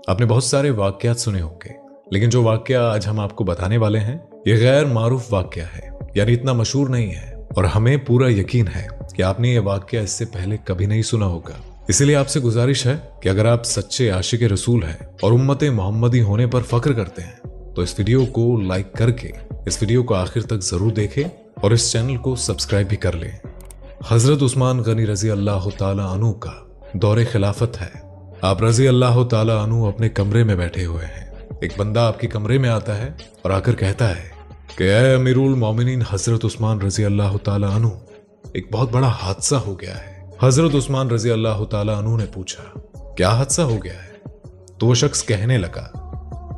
आपने बहुत सारे वाकयात सुने होंगे, लेकिन जो वाकया आज हम आपको बताने वाले हैं ये गैर मारूफ वाकया है, यानी इतना मशहूर नहीं है और हमें पूरा यकीन है कि आपने ये वाकया इससे पहले कभी नहीं सुना होगा। इसीलिए आपसे गुजारिश है कि अगर आप सच्चे आशिक रसूल हैं और उम्मत मोहम्मदी होने पर फख्र करते हैं तो इस वीडियो को लाइक करके इस वीडियो को आखिर तक जरूर देखें और इस चैनल को सब्सक्राइब भी कर लें। हजरत उस्मान गनी रजी अल्लाह ताला अन्हु का दौरे खिलाफत है। आप रजी अल्लाह ताला अन्हु अपने कमरे में बैठे हुए हैं। एक बंदा आपके कमरे में आता है और आकर कहता है कि ऐ अमीरुल मोमिनीन हजरत उस्मान रजी अल्लाह ताला अन्हु, एक बहुत बड़ा हादसा हो गया है। हजरत उस्मान रजी अल्लाह ताला अन्हु ने पूछा, क्या हादसा हो गया है? तो वो शख्स कहने लगा,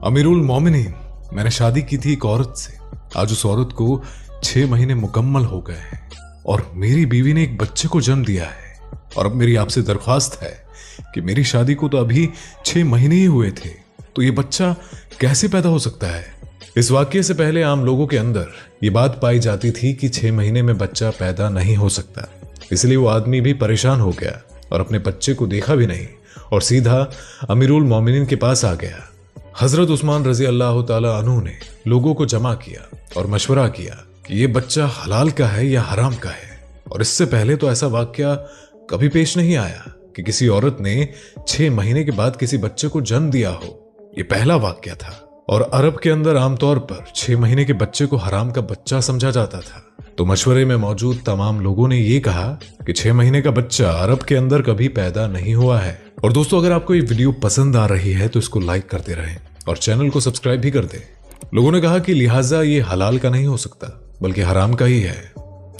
अमीरुल मोमिनीन, मैंने शादी की थी एक औरत से। आज उस औरत को 6 महीने मुकम्मल हो गए हैं और मेरी बीवी ने एक बच्चे को जन्म दिया है। और अब मेरी आपसे दरख्वास्त है कि मेरी शादी को तो अभी 6 महीने ही हुए थे, तो ये बच्चा कैसे पैदा हो सकता है? इस वाकये से पहले आम लोगों के अंदर ये बात पाई जाती थी कि 6 महीने में बच्चा पैदा नहीं हो सकता। इसलिए वो आदमी भी परेशान हो गया और अपने बच्चे को देखा भी नहीं और सीधा अमीरुल मोमिनीन के पास आ गया। हजरत उस्मान रजी अल्लाह ताला अन्हु ने लोगों को जमा किया और मशवरा किया कि ये बच्चा हलाल का है या हराम का है। और इससे पहले तो ऐसा वाकया कभी पेश नहीं आया कि किसी औरत ने 6 महीने के बाद किसी बच्चे को जन्म दिया हो। ये पहला वाकया था। और अरब के अंदर आमतौर पर 6 महीने के बच्चे को हराम का बच्चा समझा जाता था। तो मशवरे में मौजूद तमाम लोगों ने ये कहा कि 6 महीने का बच्चा अरब के अंदर कभी पैदा नहीं हुआ है। और दोस्तों, अगर आपको ये वीडियो पसंद आ रही है तो इसको लाइक करते रहें और चैनल को सब्सक्राइब भी कर दें। लोगों ने कहा कि लिहाजा ये हलाल का नहीं हो सकता बल्कि हराम का ही है।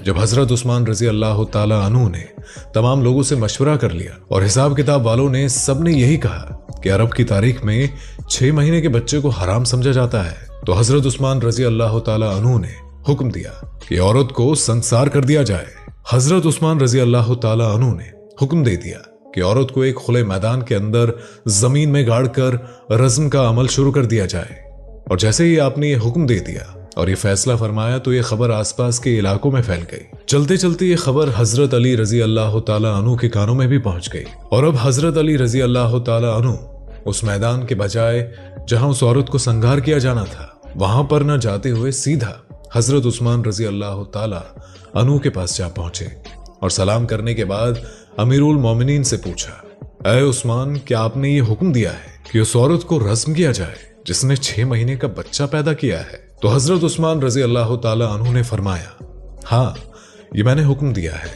जब हजरत उस्मान रजी अल्लाह ताला अन्हु ने तमाम लोगों से मशवरा कर लिया और हिसाब किताब वालों ने सबने यही कहा कि अरब की तारीख में 6 महीने के बच्चे को हराम समझा जाता है, तो हजरत उस्मान रजी अल्लाह ताला अन्हु ने हुक्म दिया कि औरत को संसार कर दिया जाए। हजरत उस्मान रजी अल्लाह ताला अन्हु ने हुक्म दे दिया कि औरत को एक खुले मैदान के अंदर जमीन में गाड़कर रज़्म का अमल शुरू कर दिया जाए। और जैसे ही आपने ये हुक्म दे दिया और ये फैसला फरमाया तो ये खबर आसपास के इलाकों में फैल गई। चलते चलते ये खबर हजरत अली रजी अल्लाह ताला अन्हु के कानों में भी पहुंच गई। और अब हजरत अली रजी अल्लाह ताला अन्हु उस मैदान के बजाय जहां उस औरत को संगार किया जाना था वहां पर न जाते हुए सीधा हजरत उस्मान रजी अल्लाह ताला अन्हु के पास जा पहुंचे और सलाम करने के बाद अमीरुल मोमिनीन से पूछा, ऐ उस्मान, क्या आपने ये हुक्म दिया है कि उस औरत को रज़्म किया जाए जिसने 6 महीने का बच्चा पैदा किया है? तो हजरत उस्मान रजी अल्लाह ताला अन्हु ने फरमाया, हाँ, ये मैंने हुक्म दिया है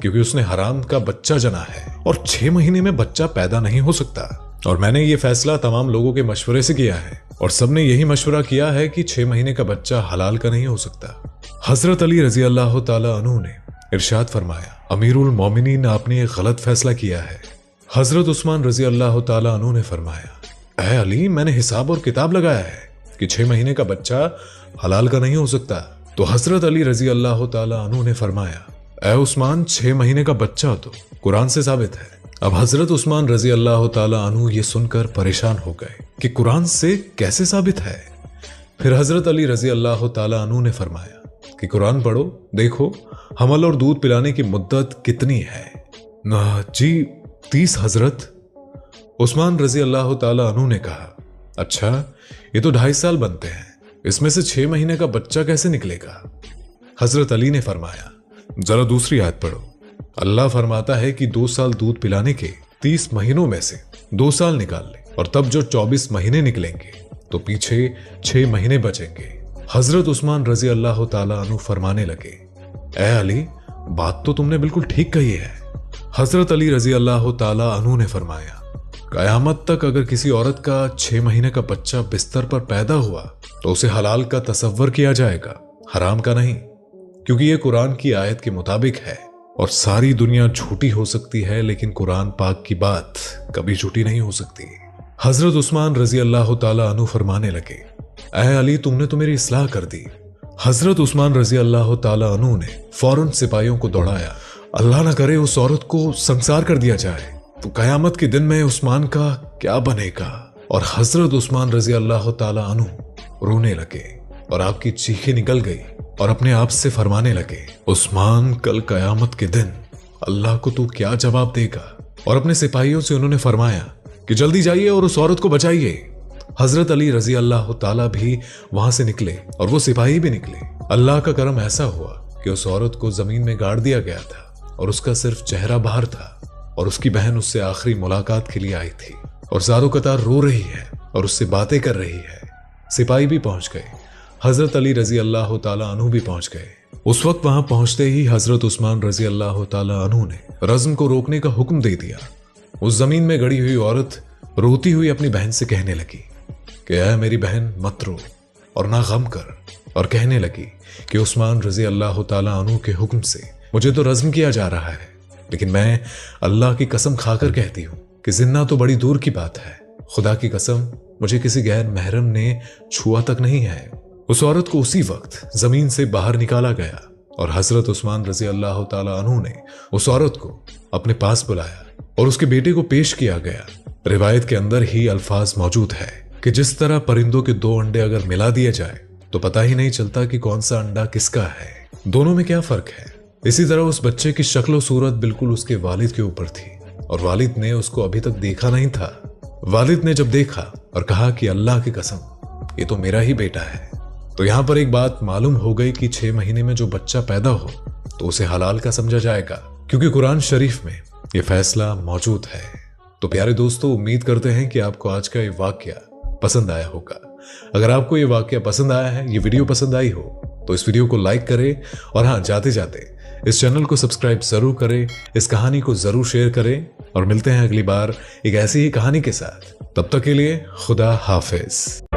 क्योंकि उसने हराम का बच्चा जना है और 6 महीने में बच्चा पैदा नहीं हो सकता। और मैंने ये फैसला तमाम लोगों के मशवरे से किया है और सबने यही मशवरा किया है कि 6 महीने का बच्चा हलाल का नहीं हो सकता। हजरत अली रजी अल्लाह ताला अन्हु ने इरशाद फरमाया, अमीरुल मोमिनीन, आपने ये गलत फैसला किया है। हजरत उस्मान रजी अल्लाह ताला अन्हु ने फरमाया, ऐ अली, मैंने हिसाब और किताब लगाया है कि 6 महीने का बच्चा हलाल का नहीं हो सकता। तो हजरत अली रजी अल्लाह ताला अन्हु ने फरमाया, ऐ उस्मान, 6 महीने का बच्चा तो कुरान से साबित है। अब हजरत उस्मान रजी अल्लाह ताला अन्हु ये सुनकर परेशान हो गए कि कुरान से कैसे साबित है। फिर हजरत अली रजी अल्लाह ताला अन्हु ने फरमाया कि कुरान पढ़ो, देखो हमल और दूध पिलाने की मुद्दत कितनी है। जी 30 हजरत। उस्मान रजी अल्लाह ताला अन्हु ने कहा, अच्छा, ये तो 2.5 साल बनते हैं, इसमें से 6 महीने का बच्चा कैसे निकलेगा? हजरत अली ने फरमाया, जरा दूसरी आयत पढ़ो। अल्लाह फरमाता है कि 2 साल दूध पिलाने के 30 महीनों में से 2 साल निकाल ले और तब जो 24 महीने निकलेंगे तो पीछे 6 महीने बचेंगे। हजरत उस्मान रजी अल्लाह ताला अन्हु फरमाने लगे, ऐ अली, बात तो तुमने बिल्कुल ठीक कही है। हजरत अली रजी अल्लाह ताला अन्हु ने फरमाया, कयामत तक अगर किसी औरत का 6 महीने का बच्चा बिस्तर पर पैदा हुआ तो उसे हलाल का तसव्वुर किया जाएगा, हराम का नहीं, क्योंकि ये कुरान की आयत के मुताबिक है। और सारी दुनिया झूठी हो सकती है लेकिन कुरान पाक की बात कभी झूठी नहीं हो सकती। हजरत उस्मान रजी अल्लाह ताला अन्हु फरमाने लगे, ऐ अली, तुमने तो मेरी इस्लाह कर दी। हजरत उस्मान रजी अल्लाह ताला अन्हु ने फौरन सिपाहियों को दौड़ाया, अल्लाह ना करे उस औरत को संसार कर दिया जाए तो कयामत के दिन में उस्मान का क्या बनेगा। और हजरत उस्मान रजी अल्लाह ताला अन्हु रोने लगे और आपकी चीखें निकल गई और अपने आप से फरमाने लगे, उस्मान, कल कयामत के दिन अल्लाह को तू क्या जवाब देगा। और अपने सिपाहियों से उन्होंने फरमाया कि जल्दी जाइए और उस औरत को बचाइए। हजरत अली रजी अल्लाह ताला भी वहां से निकले और वो सिपाही भी निकले। अल्लाह का करम ऐसा हुआ कि उस औरत को जमीन में गाड़ दिया गया था और उसका सिर्फ चेहरा बाहर था और उसकी बहन उससे आखिरी मुलाकात के लिए आई थी और ज़ारो कतार रो रही है और उससे बातें कर रही है। सिपाही भी पहुंच गए, हजरत अली रजी अल्लाह ताला अन्हु भी पहुंच गए। उस वक्त वहां पहुंचते ही हजरत उस्मान रजी अल्लाह ताला अन्हु ने रज़्म को रोकने का हुक्म दे दिया। उस जमीन में गड़ी हुई औरत रोती हुई अपनी बहन से कहने लगी कि ऐ मेरी बहन मत रो और ना गम कर, और कहने लगी कि उस्मान रजी अल्लाह ताला अन्हु के हुक्म से मुझे तो रज़्म किया जा रहा है, लेकिन मैं अल्लाह की कसम खाकर कहती हूँ कि जिन्ना तो बड़ी दूर की बात है, खुदा की कसम मुझे किसी गैर महरम ने छुआ तक नहीं है। उस औरत को उसी वक्त जमीन से बाहर निकाला गया और हजरत उस्मान रजी अल्लाह ताला अन्हु ने उस औरत को अपने पास बुलाया और उसके बेटे को पेश किया गया। रिवायत के अंदर ही अल्फाज मौजूद है कि जिस तरह परिंदों के दो अंडे अगर मिला दिए जाए तो पता ही नहीं चलता कि कौन सा अंडा किसका है, दोनों में क्या फर्क है। इसी तरह उस बच्चे की शक्ल सूरत बिल्कुल उसके वालिद के ऊपर थी और वालिद ने उसको अभी तक देखा नहीं था। वालिद ने जब देखा और कहा कि अल्लाह की कसम ये तो मेरा ही बेटा है, तो यहां पर एक बात मालूम हो गई कि 6 महीने में जो बच्चा पैदा हो तो उसे हलाल का समझा जाएगा, क्योंकि कुरान शरीफ में ये फैसला मौजूद है। तो प्यारे दोस्तों, उम्मीद करते हैं कि आपको आज का ये वाकया पसंद आया होगा। अगर आपको ये वाकया पसंद आया है, ये वीडियो पसंद आई हो, तो इस वीडियो को लाइक करें और हाँ, जाते जाते इस चैनल को सब्सक्राइब जरूर करें, इस कहानी को जरूर शेयर करें और मिलते हैं अगली बार एक ऐसी ही कहानी के साथ। तब तक के लिए खुदा हाफिज।